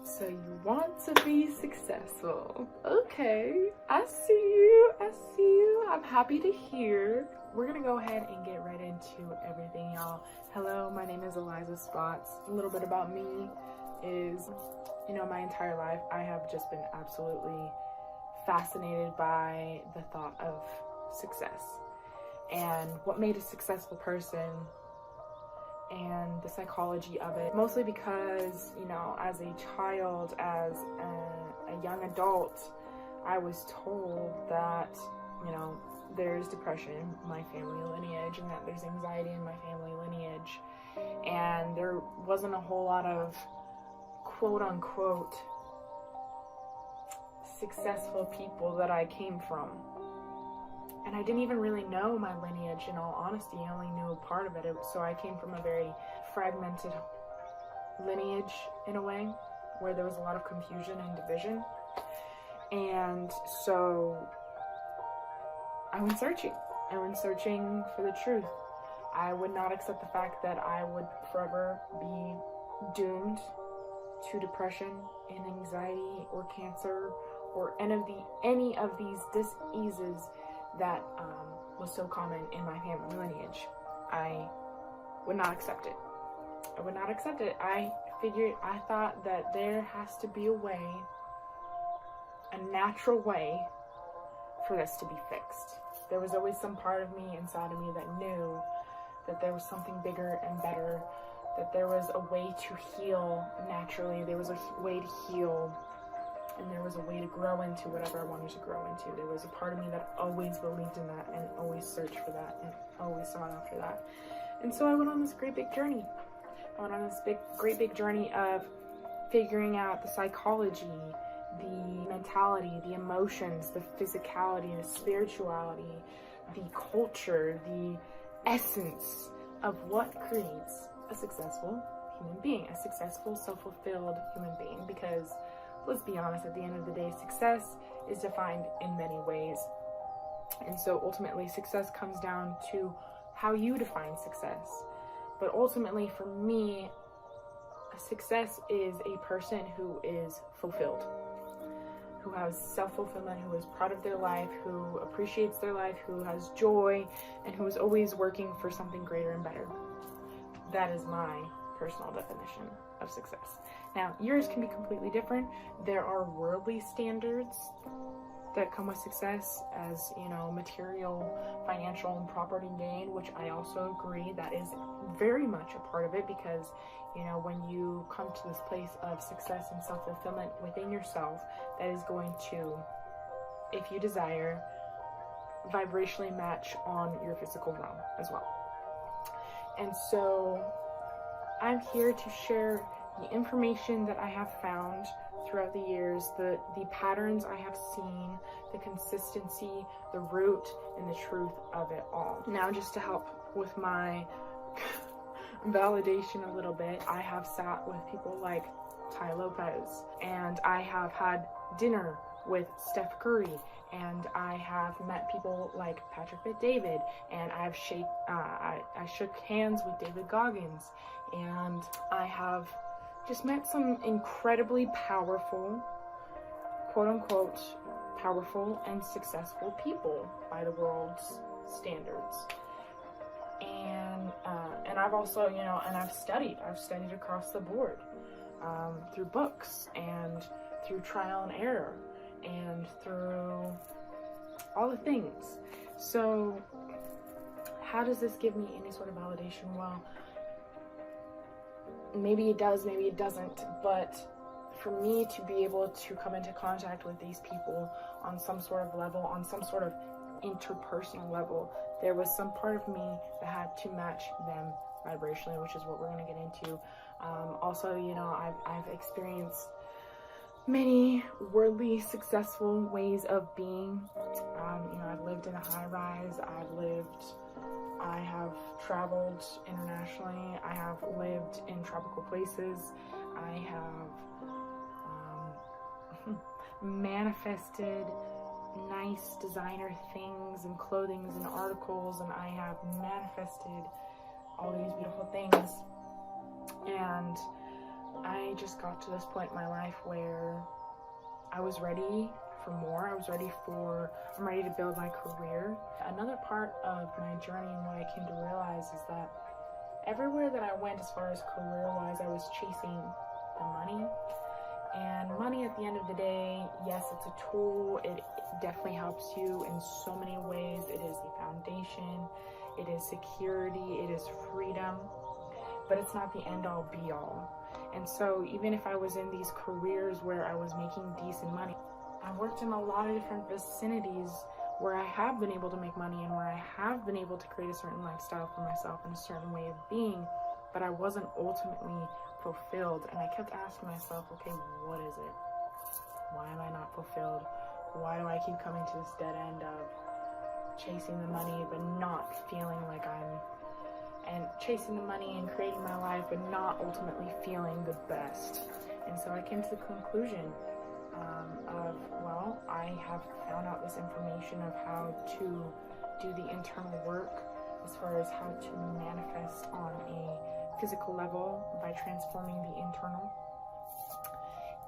So you want to be successful. Okay, I see you. I'm happy to hear. We're gonna go ahead and get right into everything, y'all. Hello, my name is Eliza Spots. A little bit about me is, my entire life I have just been absolutely fascinated by the thought of success and what made a successful person and the psychology of it. Mostly because, as a child, as a young adult, I was told that, there's depression in my family lineage and that there's anxiety in my family lineage. And there wasn't a whole lot of quote unquote successful people that I came from. And I didn't even really know my lineage, in all honesty. I only knew a part of it. So I came from a very fragmented lineage in a way, where there was a lot of confusion and division. And so I went searching. For the truth. I would not accept the fact that I would forever be doomed to depression and anxiety or cancer or any of these diseases that was so common in my family lineage. I would not accept it. I thought that there has to be a natural way for this to be fixed. There was always some part of me inside of me that knew that there was something bigger and better, that there was a way to heal naturally, there was a way to heal, and there was a way to grow into whatever I wanted to grow into. There was a part of me that always believed in that and always searched for that and always sought after that. And so I went on this great big journey. Great big journey of figuring out the psychology, the mentality, the emotions, the physicality, the spirituality, the culture, the essence of what creates a successful human being, a successful, self-fulfilled human being. Because let's be honest, at the end of the day, success is defined in many ways. And so ultimately, success comes down to how you define success. But ultimately, for me, success is a person who is fulfilled, who has self-fulfillment, who is proud of their life, who appreciates their life, who has joy, and who is always working for something greater and better. That is my personal definition of success. Now, yours can be completely different. There are worldly standards that come with success, as material, financial, and property gain, which I also agree that is very much a part of it, because when you come to this place of success and self-fulfillment within yourself, that is going to, if you desire, vibrationally match on your physical realm as well. And so I'm here to share the information that I have found throughout the years, the patterns I have seen, the consistency, the root, and the truth of it all. Now, just to help with my validation a little bit, I have sat with people like Tai Lopez, and I have had dinner with Steph Curry, and I have met people like Patrick Bet-David, and I shook hands with David Goggins, and I have just met some incredibly powerful, quote-unquote, powerful and successful people by the world's standards. And I've also, and I've studied across the board, through books and through trial and error and through all the things. So how does this give me any sort of validation? Well, maybe it does, maybe it doesn't, but for me to be able to come into contact with these people on some sort of level, on some sort of interpersonal level, there was some part of me that had to match them vibrationally, which is what we're going to get into. Also, I've experienced many worldly successful ways of being. I've lived in a high rise, I have traveled internationally, I have lived in tropical places, I have manifested nice designer things and clothings and articles, and I have manifested all these beautiful things. And I just got to this point in my life where I was ready for more. I'm ready to build my career. Another part of my journey and what I came to realize is that everywhere that I went as far as career-wise, I was chasing the money. And money at the end of the day, yes, it's a tool. It definitely helps you in so many ways. It is the foundation. It is security. It is freedom. But it's not the end-all be-all. And so even if I was in these careers where I was making decent money, I worked in a lot of different vicinities where I have been able to make money and where I have been able to create a certain lifestyle for myself and a certain way of being, but I wasn't ultimately fulfilled. And I kept asking myself, okay, what is it? Why am I not fulfilled? Why do I keep coming to this dead end of chasing the money but not feeling like and chasing the money and creating my life but not ultimately feeling the best? And so I came to the conclusion of, well, I have found out this information of how to do the internal work as far as how to manifest on a physical level by transforming the internal.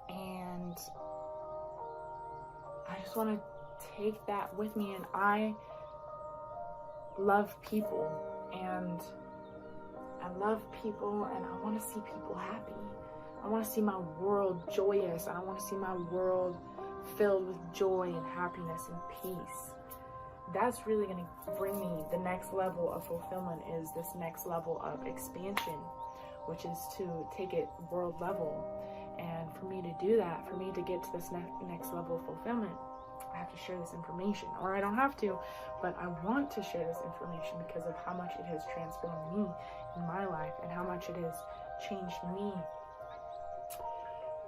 And I just want to take that with me. And I love people, and I want to see people happy. I want to see my world joyous. I want to see my world filled with joy and happiness and peace. That's really going to bring me the next level of fulfillment, is this next level of expansion, which is to take it world level. And for me to do that, for me to get to this next level of fulfillment, I have to share this information. Or I don't have to, but I want to share this information because of how much it has transformed me in my life and how much it has changed me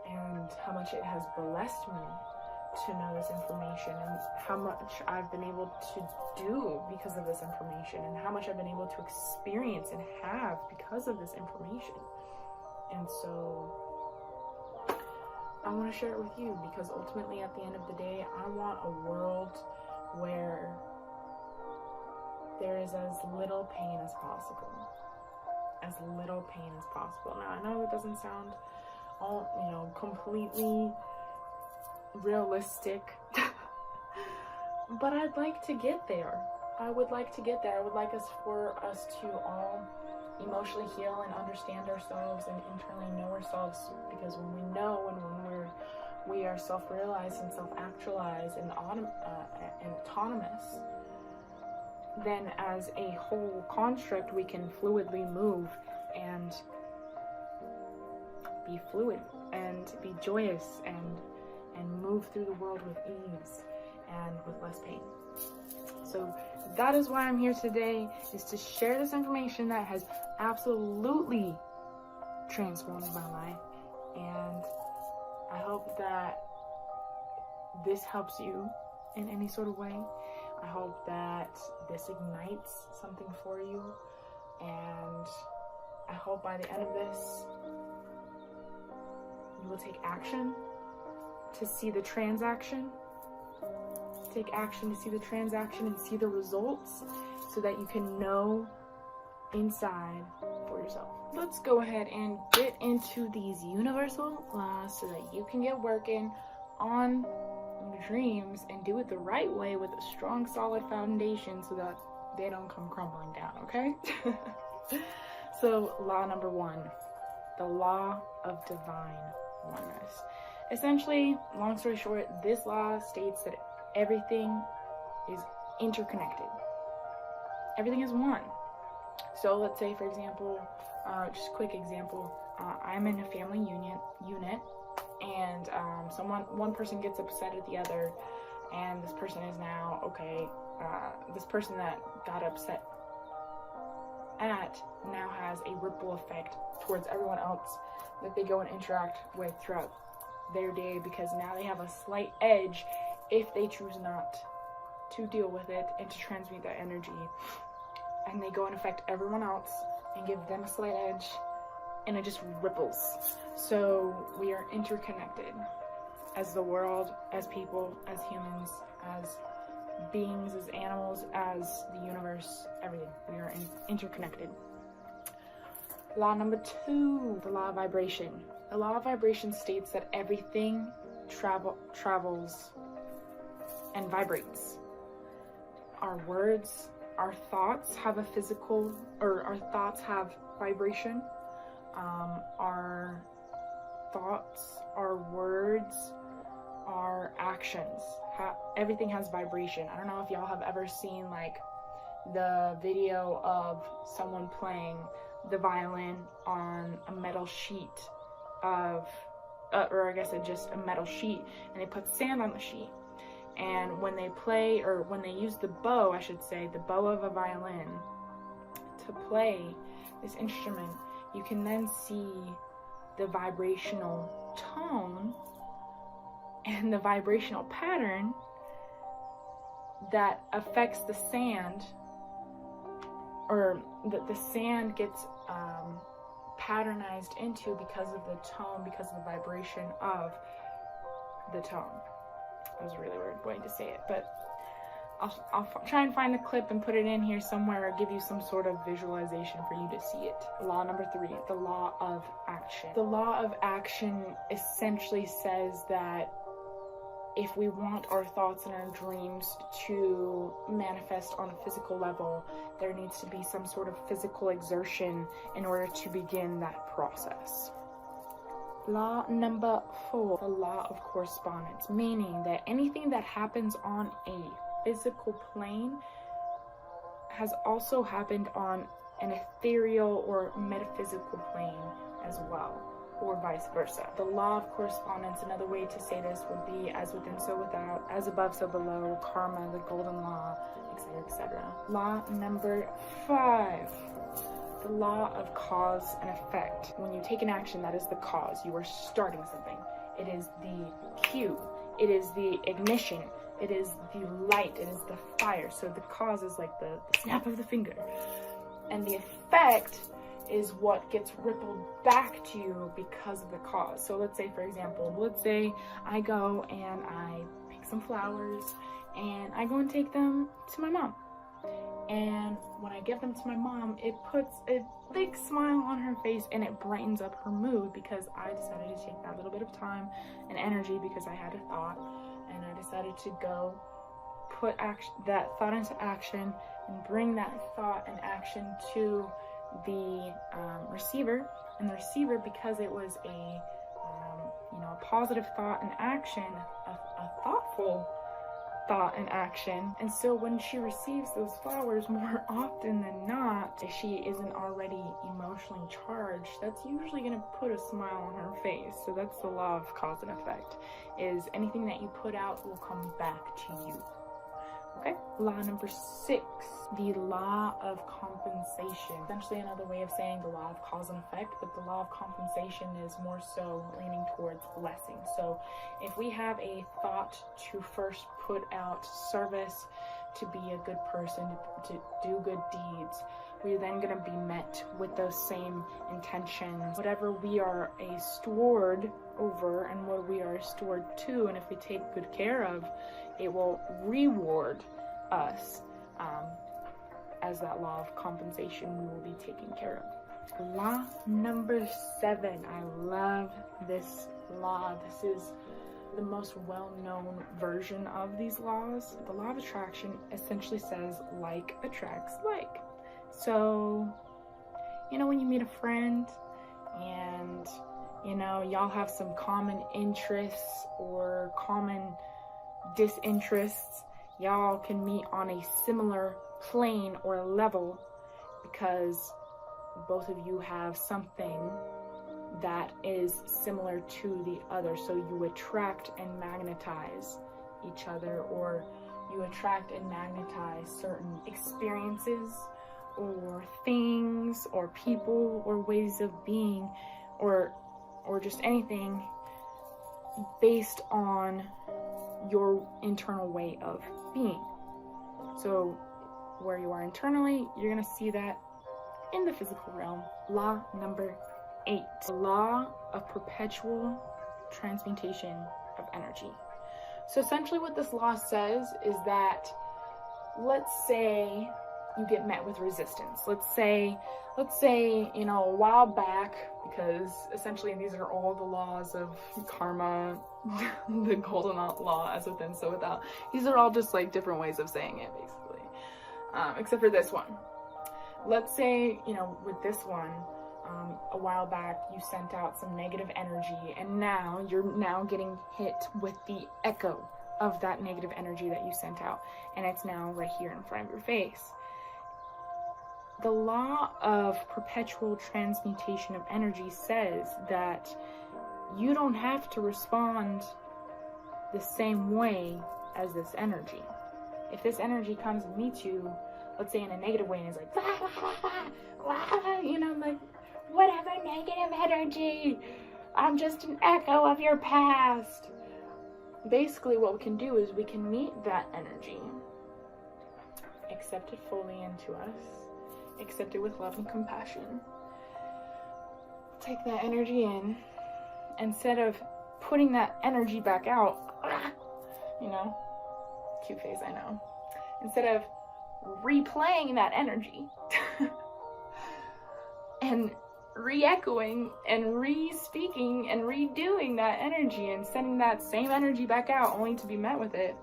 and how much it has blessed me to know this information, and how much I've been able to do because of this information, and how much I've been able to experience and have because of this information. And so I want to share it with you, because ultimately at the end of the day, I want a world where there is as little pain as possible. As little pain as possible. Now, I know it doesn't sound completely realistic, but I'd like to get there. I would like to get there. I would like for us to all emotionally heal and understand ourselves and internally know ourselves, because when we know and when we are self-realized and self-actualized and autonomous, then as a whole construct we can fluidly move and be fluid and be joyous and move through the world with ease and with less pain. So that is why I'm here today, is to share this information that has absolutely transformed my life. And I hope that this helps you in any sort of way. I hope that this ignites something for you. And I hope by the end of this, you will take action to see the transaction. Take action to see the transaction and see the results, so that you can know inside for yourself. Let's go ahead and get into these universal laws so that you can get working on your dreams and do it the right way with a strong, solid foundation so that they don't come crumbling down, okay? So, law number 1, the law of divine oneness. Essentially, long story short, this law states that everything is interconnected. Everything is one. So let's say, for example, just a quick example, I'm in a family unit, and one person gets upset at the other, and this person is now, this person that got upset at now has a ripple effect towards everyone else that they go and interact with throughout their day, because now they have a slight edge if they choose not to deal with it and to transmute that energy, and they go and affect everyone else and give them a slight edge, and it just ripples. So we are interconnected as the world, as people, as humans, as beings, as animals, as the universe, everything. We are interconnected. Law number 2, the law of vibration. The law of vibration states that everything travels and vibrates. Our words, our thoughts have a physical, or our thoughts have vibration. Our thoughts, our words, our actions, everything has vibration. I don't know if y'all have ever seen like the video of someone playing the violin on a metal sheet of, or I guess it's just a metal sheet, and they put sand on the sheet. And when they play, or when they use the bow, I should say, the bow of a violin to play this instrument, you can then see the vibrational tone and the vibrational pattern that affects the sand, or that the sand gets patternized into because of the tone, because of the vibration of the tone. That was a really weird way to say it, but I'll try and find the clip and put it in here somewhere, or give you some sort of visualization for you to see it. Law number 3, the law of action. The law of action essentially says that if we want our thoughts and our dreams to manifest on a physical level, there needs to be some sort of physical exertion in order to begin that process. Law number 4, the law of correspondence, meaning that anything that happens on a physical plane has also happened on an ethereal or metaphysical plane as well, or vice versa. The law of correspondence, another way to say this would be as within so without, as above so below, karma, the golden law, etc., etc. Law number 5, the law of cause and effect. When you take an action, that is the cause. You are starting something. It is the cue. It is the ignition. It is the light. It is the fire. So the cause is like the snap of the finger. And the effect is what gets rippled back to you because of the cause. So let's say, for example, let's say I go and I pick some flowers and I go and take them to my mom. And when I give them to my mom, it puts a big smile on her face and it brightens up her mood, because I decided to take that little bit of time and energy, because I had a thought and I decided to go put that thought into action and bring that thought and action to the receiver. And the receiver, because it was a positive thought and action, a thoughtful thought and action. And so when she receives those flowers, more often than not, if she isn't already emotionally charged, that's usually going to put a smile on her face. So that's the law of cause and effect, is anything that you put out will come back to you. Okay, law number 6, the law of compensation. Essentially another way of saying the law of cause and effect, but the law of compensation is more so leaning towards blessing. So if we have a thought to first put out service, to be a good person, to do good deeds, we're then going to be met with those same intentions. Whatever we are a steward over and what we are a steward to, and if we take good care of, it will reward us as that law of compensation we will be taken care of. Law number 7. I love this law. This is the most well-known version of these laws. The law of attraction essentially says like attracts like. So, when you meet a friend and, y'all have some common interests or common disinterests, y'all can meet on a similar plane or level because both of you have something that is similar to the other. So you attract and magnetize each other, or you attract and magnetize certain experiences or things or people or ways of being or just anything based on your internal way of being. So where you are internally, you're going to see that in the physical realm. Law number 8, the law of perpetual transmutation of energy. So essentially what this law says is that, let's say you get met with resistance. Let's say, a while back, because essentially these are all the laws of karma, the golden law, as within so without. These are all just like different ways of saying it, basically, except for this one. Let's say, you know, with this one, a while back you sent out some negative energy, and now you're now getting hit with the echo of that negative energy that you sent out, and it's now right here in front of your face. The law of perpetual transmutation of energy says that you don't have to respond the same way as this energy. If this energy comes and meets you, let's say in a negative way, and is like, wah, wah, wah, wah, you know, like, whatever negative energy, I'm just an echo of your past. Basically, what we can do is we can meet that energy, accept it fully into us, accept it with love and compassion, take that energy in, instead of putting that energy back out, you know, cute face, I know, instead of replaying that energy and re-echoing and re-speaking and redoing that energy and sending that same energy back out only to be met with it.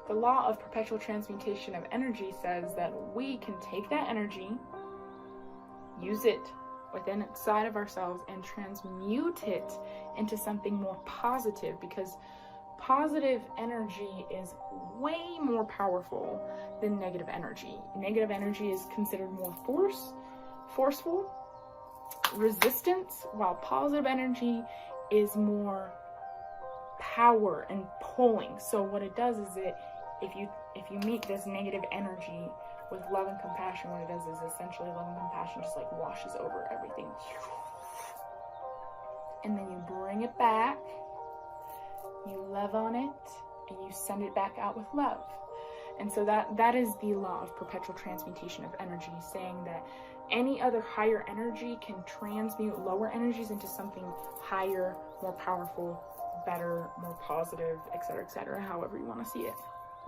The law of perpetual transmutation of energy says that we can take that energy, use it within inside of ourselves, and transmute it into something more positive, because positive energy is way more powerful than negative energy. Negative energy is considered more forceful, resistance, while positive energy is more power and pulling. So what it does is if you meet this negative energy with love and compassion, what it does is essentially love and compassion just like washes over everything. And then you bring it back, you love on it, and you send it back out with love. And so that is the law of perpetual transmutation of energy, saying that any other higher energy can transmute lower energies into something higher, more powerful, better, more positive, etc., however you want to see it.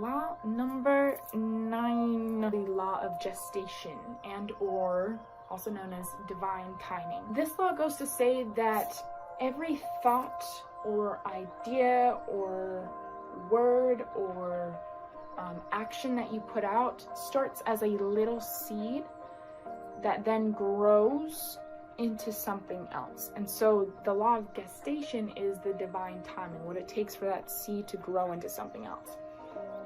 Law number 9, the law of gestation, and or also known as divine timing. This law goes to say that every thought or idea or word or action that you put out starts as a little seed that then grows into something else. And so the law of gestation is the divine timing, what it takes for that seed to grow into something else.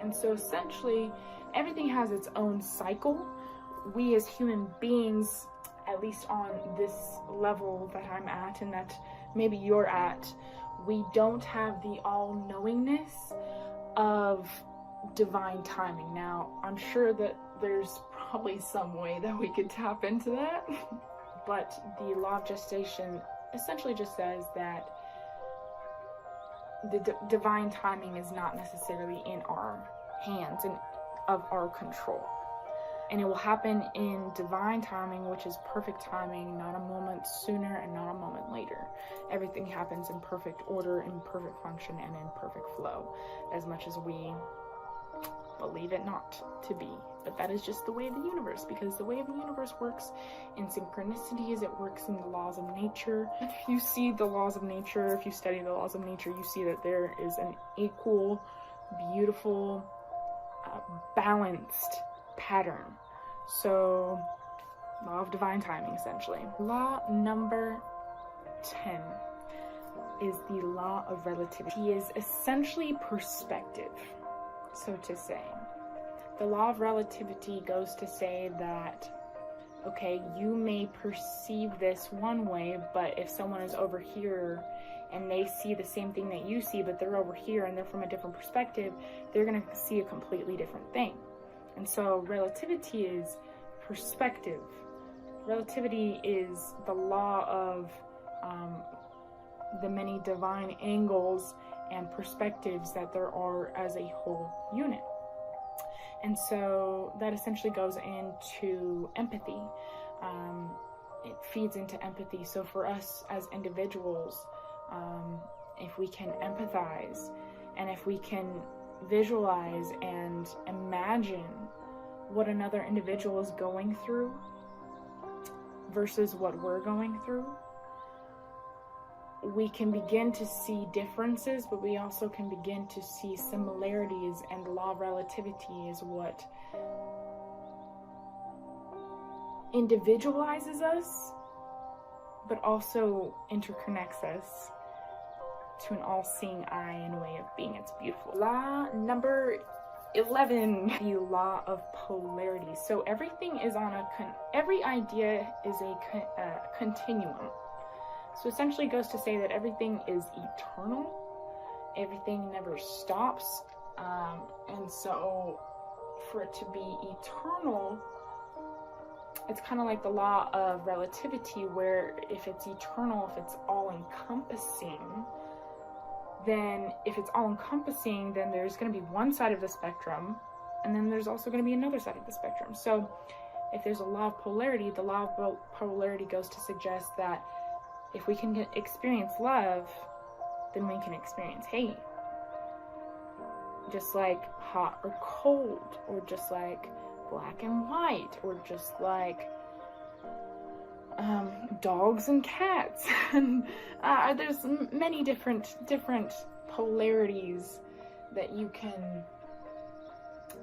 And so essentially everything has its own cycle. We as human beings, at least on this level that I'm at and that maybe you're at, we don't have the all-knowingness of divine timing. Now, I'm sure that there's probably some way that we could tap into that, but the law of gestation essentially just says that the divine timing is not necessarily in our hands and of our control. And it will happen in divine timing, which is perfect timing, not a moment sooner and not a moment later. Everything happens in perfect order, in perfect function, and in perfect flow, as much as we believe it not to be. But that is just the way of the universe, because the way of the universe works in synchronicities, it works in the laws of nature. If you see the laws of nature, if you study the laws of nature, you see that there is an equal, beautiful, balanced pattern. So, law of divine timing, essentially. Law number 10 is the law of relativity. It is essentially perspective, so to say. The law of relativity goes to say that, okay, you may perceive this one way, but if someone is over here and they see the same thing that you see, but they're over here and they're from a different perspective, they're going to see a completely different thing. And so relativity is perspective. Relativity is the law of the many divine angles and perspectives that there are as a whole unit. And so that essentially goes into empathy. It feeds into empathy. So for us as individuals, if we can empathize and if we can visualize and imagine what another individual is going through versus what we're going through, we can begin to see differences, but we also can begin to see similarities, and the law of relativity is what individualizes us, but also interconnects us to an all-seeing eye in a way of being. It's beautiful. Law number 11, the law of polarity. So everything is on every idea is a continuum. So essentially it goes to say that everything is eternal, everything never stops, and so for it to be eternal, it's kind of like the law of relativity, where if it's eternal, if it's all-encompassing, then if it's all-encompassing, then there's going to be one side of the spectrum, and then there's also going to be another side of the spectrum. So if there's a law of polarity, the law of polarity goes to suggest that if we can experience love, then we can experience hate. Just like hot or cold, or just like black and white, or just like dogs and cats. And there's many different polarities that you can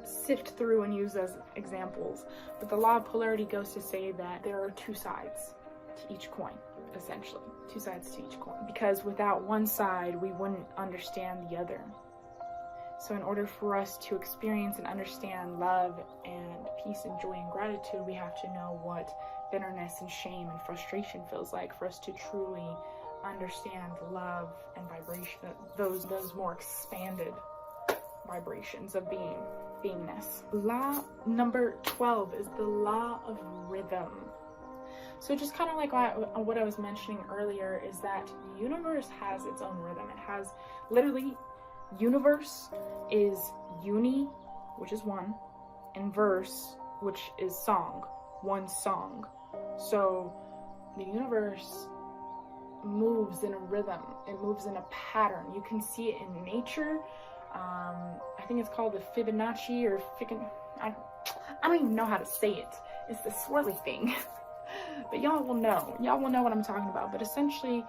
sift through and use as examples. But the law of polarity goes to say that there are two sides to each coin, essentially. Two sides to each coin. Because without one side, we wouldn't understand the other. So in order for us to experience and understand love and peace and joy and gratitude, we have to know what bitterness and shame and frustration feels like, for us to truly understand love and vibration, those more expanded vibrations of beingness. Law number 12 is the law of rhythm. So just kind of like what I was mentioning earlier, is that the universe has its own rhythm. It has literally, universe is uni, which is one, and verse, which is song, one song. So the universe moves in a rhythm. It moves in a pattern. You can see it in nature. I think it's called the Fibonacci or I don't even know how to say it. It's the swirly thing. But y'all will know what I'm talking about. But essentially,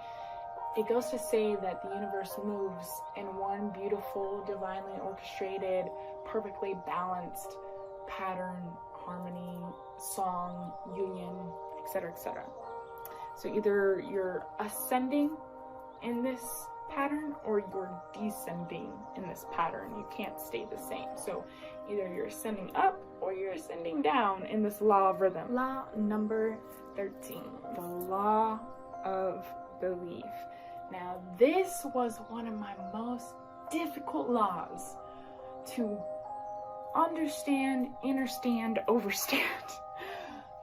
it goes to say that the universe moves in one beautiful, divinely orchestrated, perfectly balanced pattern, harmony, song, union, etc., etc. So either you're ascending in this pattern or you're descending in this pattern. You can't stay the same. So either you're ascending up or you're ascending down in this law of rhythm. Law number 13, the law of belief. Now, this was one of my most difficult laws to understand, understand, overstand.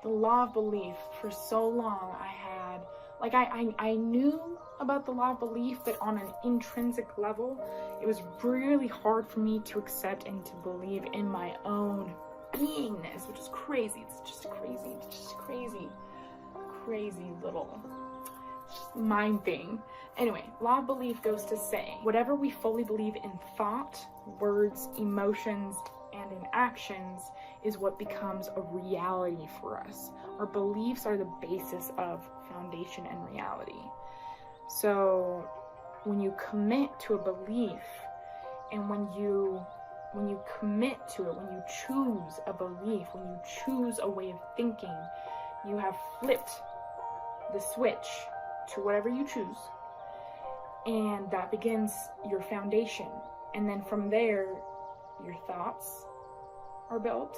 The law of belief. For so long, I knew about the law of belief, but on an intrinsic level, it was really hard for me to accept and to believe in my own beingness, which is crazy. It's just crazy little mind thing. Anyway, law of belief goes to say, whatever we fully believe in thought, words, emotions, and in actions is what becomes a reality for us. Our beliefs are the basis of foundation and reality. So when you commit to a belief, and when you commit to it, when you choose a belief, when you choose a way of thinking, you have flipped the switch to whatever you choose, and that begins your foundation. And then from there, your thoughts are built,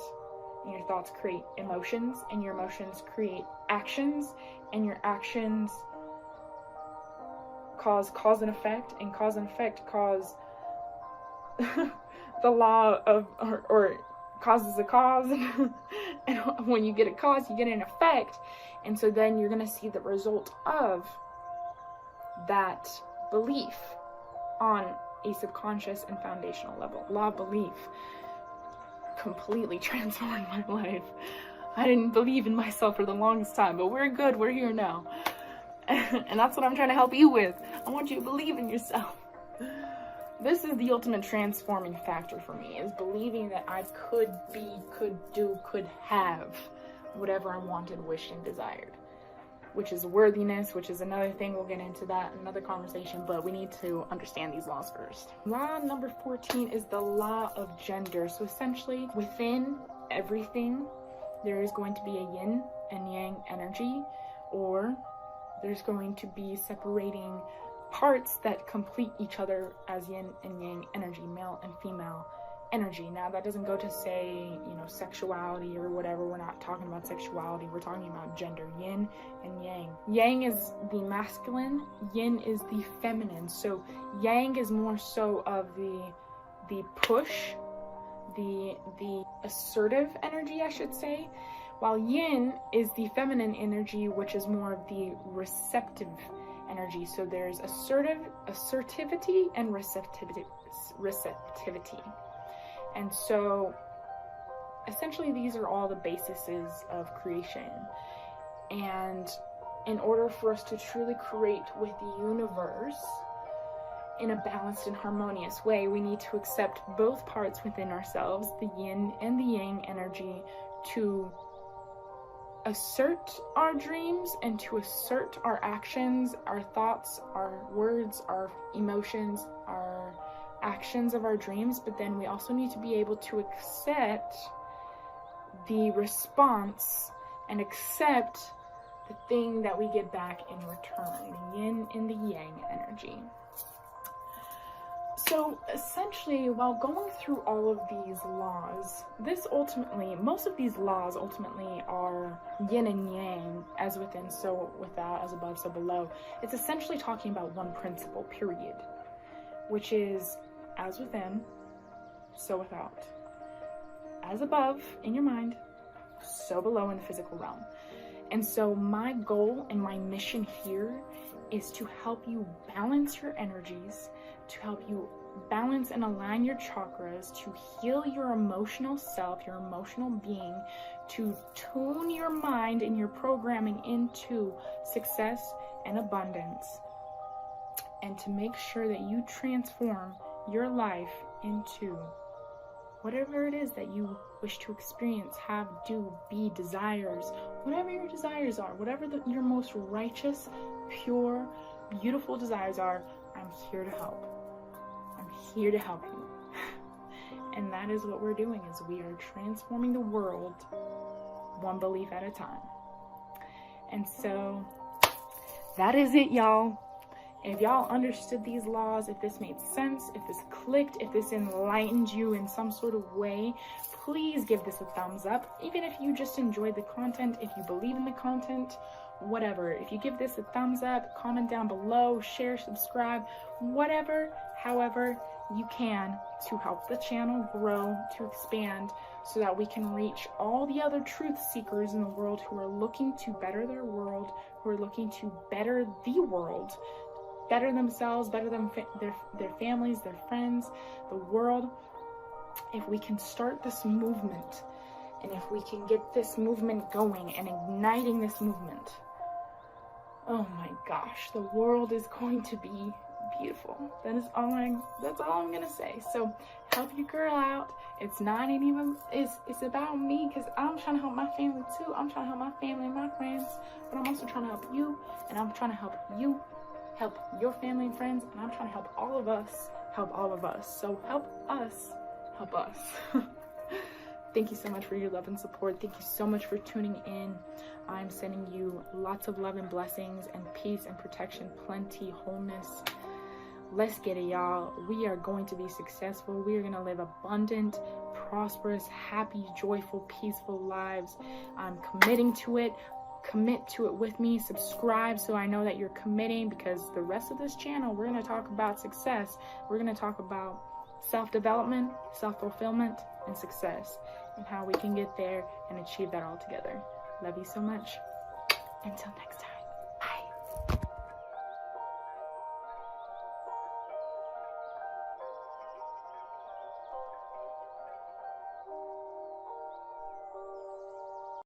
and your thoughts create emotions, and your emotions create actions, and your actions cause and effect, and cause and effect cause the law of, or causes a cause. And when you get a cause, you get an effect. And so then you're going to see the result of that belief on a subconscious and foundational level. Law of belief completely transformed my life. I didn't believe in myself for the longest time, but we're good. We're here now. And that's what I'm trying to help you with. I want you to believe in yourself. This is the ultimate transforming factor for me, is believing that I could be, could do, could have whatever I wanted, wished, and desired. which is worthiness, which is another thing. We'll get into that in another conversation, but we need to understand these laws first. Law number 14 is the law of gender. So essentially, within everything, there is going to be a yin and yang energy, or there's going to be separating parts that complete each other as yin and yang energy, male and female energy. Now, that doesn't go to say, sexuality or whatever. We're not talking about sexuality. We're talking about gender, yin and yang. Yang is the masculine, yin is the feminine. So yang is more so of the push, the assertive energy, I should say, while yin is the feminine energy, which is more of the receptive energy. So there's assertivity and receptivity. And so essentially these are all the bases of creation. And in order for us to truly create with the universe in a balanced and harmonious way, we need to accept both parts within ourselves, the yin and the yang energy, to assert our dreams and to assert our actions, our thoughts, our words, our emotions, our actions of our dreams. But then we also need to be able to accept the response and accept the thing that we get back in return, the yin and the yang energy. So essentially, while going through all of these laws, most of these laws ultimately are yin and yang, as within, so without, as above, so below. It's essentially talking about one principle, period, which is as within, so without. As above in your mind, so below in the physical realm. And so my goal and my mission here is to help you balance your energies, to help you balance and align your chakras, to heal your emotional self, your emotional being, to tune your mind and your programming into success and abundance, and to make sure that you transform your life into whatever it is that you wish to experience, have, do, be, desires, whatever your desires are, whatever your most righteous, pure, beautiful desires are. I'm here to help. I'm here to help you. And that is what we're doing, is we are transforming the world one belief at a time. And so that is it, y'all. If y'all understood these laws, if this made sense, if this clicked, if this enlightened you in some sort of way, please give this a thumbs up. Even if you just enjoyed the content, if you believe in the content, whatever. If you give this a thumbs up, comment down below, share, subscribe, whatever, however you can, to help the channel grow, to expand, so that we can reach all the other truth seekers in the world who are looking to better their world, who are looking to better the world, better themselves, better their families, their friends, the world. If we can start this movement, and if we can get this movement going and igniting this movement, oh my gosh, the world is going to be beautiful. That's all I'm gonna say. So help your girl out. It's not even, it's about me, because I'm trying to help my family too. I'm trying to help my family and my friends, but I'm also trying to help you, and I'm trying to help you help your family and friends, and I'm trying to help all of us help all of us. So help us help us. Thank you so much for your love and support. Thank you so much for tuning in. I'm sending you lots of love and blessings and peace and protection, plenty, wholeness. Let's get it, y'all. We are going to be successful. We are going to live abundant, prosperous, happy, joyful, peaceful lives. I'm committing to it. Commit to it with me. Subscribe so I know that you're committing, because the rest of this channel, we're going to talk about success. We're going to talk about self-development, self-fulfillment, and success, and how we can get there and achieve that all together. Love you so much. Until next time.